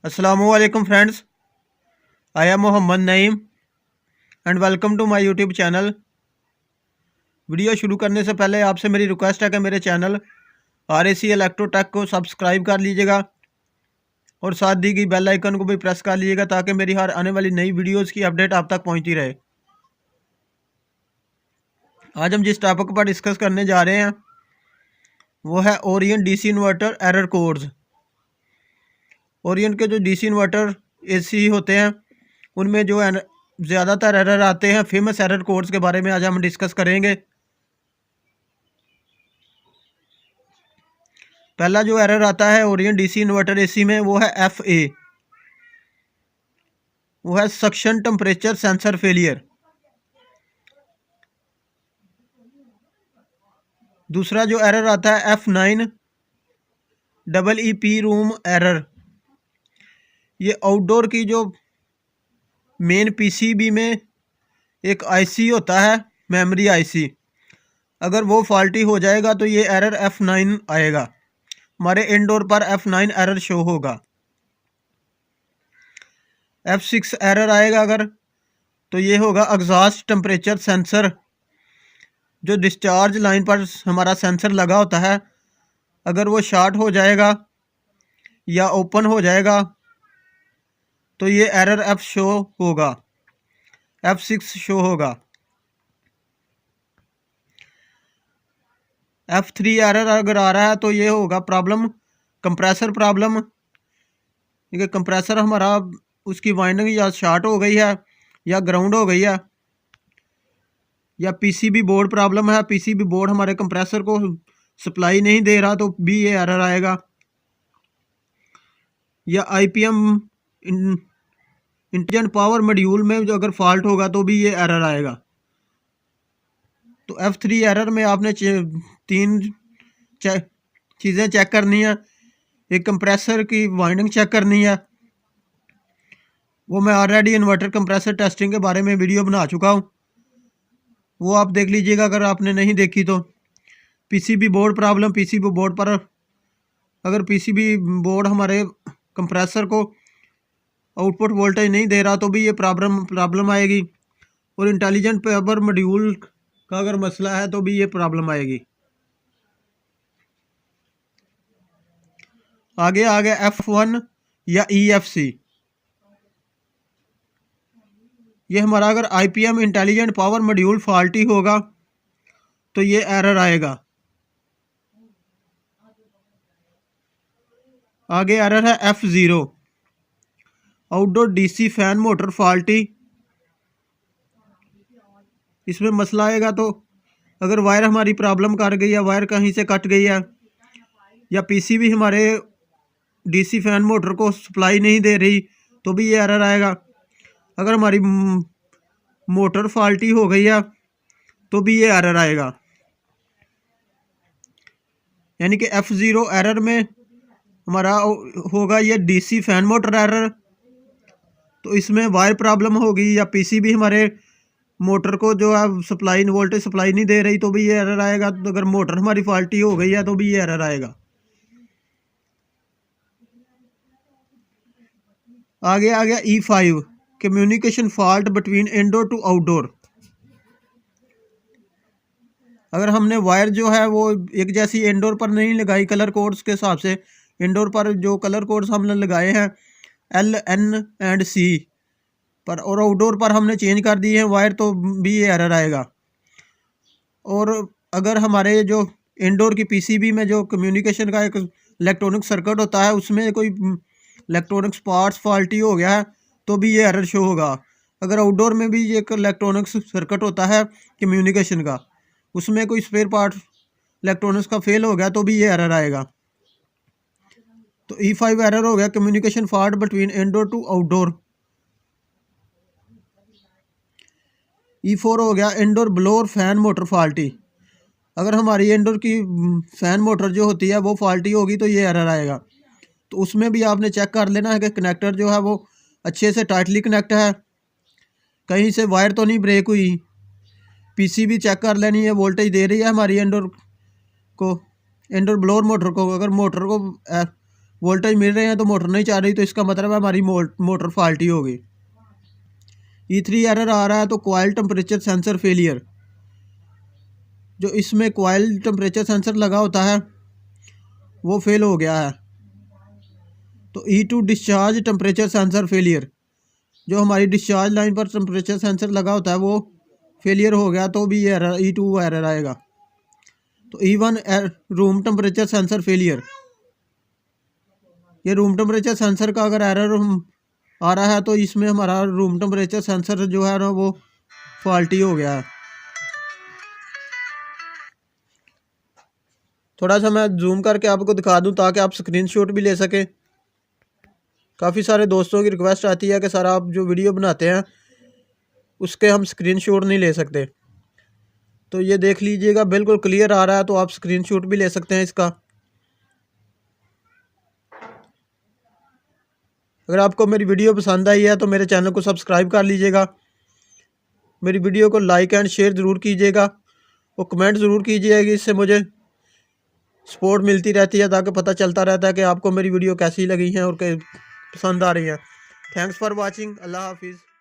अस्सलामुअलैकुम friends, I am Mohammed Naeem and welcome to my YouTube channel. Video शुरू करने से पहले आपसे मेरी रिक्वेस्ट है कि मेरे चैनल RAC इलेक्ट्रोटेक को सब्सक्राइब कर लीजिएगा और साथ दी गई बेल आइकन को भी प्रेस कर लीजिएगा ताकि मेरी हर आने वाली नई वीडियोस की अपडेट आप तक पहुंचती रहे। आज हम जिस टॉपिक पर डिस्कस करने जा रहे हैं वो है Orion DC inverter error codes. Orion के जो DC इन्वर्टर AC होते हैं उनमें जो ज़्यादातर एरर आते हैं, फेमस एरर कोड्स के बारे में आज हम डिस्कस करेंगे। पहला जो एरर आता है ओरियन DC इन्वर्टर AC में वो है FA, वो है सक्शन टेम्परेचर सेंसर फेलियर। दूसरा जो एरर आता है F9 EEP रूम एरर। ये आउटडोर की जो मेन PCB में एक IC होता है, मेमोरी IC, अगर वो फॉल्टी हो जाएगा तो ये एरर F9 आएगा, हमारे इंडोर पर F9 एरर शो होगा। F6 एरर आएगा अगर, तो ये होगा एग्जॉस्ट टेम्परेचर सेंसर। जो डिस्चार्ज लाइन पर हमारा सेंसर लगा होता है, अगर वो शॉर्ट हो जाएगा या ओपन हो जाएगा तो ये एरर F शो होगा, F6 शो होगा। F3 एरर अगर आ रहा है तो ये होगा प्रॉब्लम कंप्रेसर प्रॉब्लम, क्योंकि कंप्रेसर हमारा उसकी वाइंडिंग या शॉर्ट हो गई है या ग्राउंड हो गई है, या PCB बोर्ड प्रॉब्लम है, PCB बोर्ड हमारे कंप्रेसर को सप्लाई नहीं दे रहा तो भी ये एरर आएगा, या IPM इंटेलिजेंट पावर मॉड्यूल में जो अगर फॉल्ट होगा तो भी ये एरर आएगा। तो F3 एरर में आपने तीन चीज़ें चेक करनी है। एक कंप्रेसर की वाइंडिंग चेक करनी है, वो मैं ऑलरेडी इन्वर्टर कंप्रेसर टेस्टिंग के बारे में वीडियो बना चुका हूँ, वो आप देख लीजिएगा अगर आपने नहीं देखी तो। PCB board problem, PCB board पर अगर PCB बोर्ड हमारे कंप्रेसर को आउटपुट वोल्टेज नहीं दे रहा तो भी ये प्रॉब्लम आएगी। और इंटेलिजेंट पावर मॉड्यूल का अगर मसला है तो भी ये प्रॉब्लम आएगी। आगे आ गया F1 या EFC। ये हमारा अगर IPM intelligent power module faulty होगा तो ये एरर आएगा। आगे एरर है F0, outdoor DC fan motor faulty. इसमें मसला आएगा तो अगर वायर हमारी प्रॉब्लम कर गई है, वायर कहीं से कट गई है, या PCB हमारे DC फैन मोटर को सप्लाई नहीं दे रही तो भी ये एरर आएगा। अगर हमारी मोटर फॉल्टी हो गई है तो भी ये एरर आएगा। यानी कि F0 एरर में हमारा होगा ये DC फैन मोटर एरर, तो इसमें वायर प्रॉब्लम होगी, या PCB हमारे मोटर को जो है सप्लाई वोल्टेज सप्लाई नहीं दे रही तो भी ये एरर आएगा। तो अगर मोटर हमारी फॉल्टी हो गई है तो भी ये एरर आएगा। आगे आ गया E5, communication fault between indoor to outdoor. अगर हमने वायर जो है वो एक जैसी इंडोर पर नहीं लगाई कलर कोड्स के हिसाब से, इंडोर पर जो कलर कोड्स हमने लगाए हैं L, N एंड C पर, और आउटडोर पर हमने चेंज कर दिए हैं वायर, तो भी ये एरर आएगा। और अगर हमारे जो इंडोर की PCB में जो कम्युनिकेशन का एक इलेक्ट्रॉनिक सर्किट होता है उसमें कोई इलेक्ट्रॉनिक्स पार्ट्स फॉल्टी हो गया है तो भी ये एरर शो होगा। अगर आउटडोर में भी एक इलेक्ट्रॉनिक्स सर्किट होता है कम्युनिकेशन का, उसमें कोई स्पेयर पार्ट इलेक्ट्रॉनिक्स का फेल हो गया तो भी ये एरर आएगा। तो E5 एरर हो गया communication fault between indoor to outdoor. E4 हो गया indoor blower fan motor faulty. अगर हमारी इंडोर की फैन मोटर जो होती है वो फॉल्टी होगी तो ये एरर आएगा। तो उसमें भी आपने चेक कर लेना है कि कनेक्टर जो है वो अच्छे से टाइटली कनेक्ट है, कहीं से वायर तो नहीं ब्रेक हुई। PCB चेक कर लेनी है, वोल्टेज दे रही है हमारी इंडोर को, इंडोर ब्लोअर मोटर को। अगर मोटर को वोल्टेज मिल रहे हैं तो मोटर नहीं चल रही, तो इसका मतलब है हमारी मोटर फॉल्टी होगी। E3 एरर आ रहा है तो कॉइल टेम्परेचर सेंसर फेलियर, जो इसमें कॉइल टेम्परेचर सेंसर लगा होता है वो फेल हो गया है। तो E2 discharge temperature sensor failure, जो हमारी डिस्चार्ज लाइन पर टेम्परेचर सेंसर लगा होता है वो फेलियर हो गया तो भी ये एरर E2 एरर आएगा। तो E1 room temperature sensor failure, ये रूम टेम्परेचर सेंसर का अगर एरर आ रहा है तो इसमें हमारा रूम टेम्परेचर सेंसर जो है ना वो फॉल्टी हो गया है। थोड़ा सा मैं जूम करके आपको दिखा दूं ताकि आप स्क्रीनशॉट भी ले सकें। काफ़ी सारे दोस्तों की रिक्वेस्ट आती है कि सर आप जो वीडियो बनाते हैं उसके हम स्क्रीनशॉट नहीं ले सकते, तो ये देख लीजिएगा बिल्कुल क्लियर आ रहा है, तो आप स्क्रीनशॉट भी ले सकते हैं इसका। अगर आपको मेरी वीडियो पसंद आई है तो मेरे चैनल को सब्सक्राइब कर लीजिएगा, मेरी वीडियो को लाइक एंड शेयर ज़रूर कीजिएगा और कमेंट ज़रूर कीजिएगा, इससे मुझे सपोर्ट मिलती रहती है ताकि पता चलता रहता है कि आपको मेरी वीडियो कैसी लगी है और पसंद आ रही है। Thanks for watching. अल्लाह हाफिज़।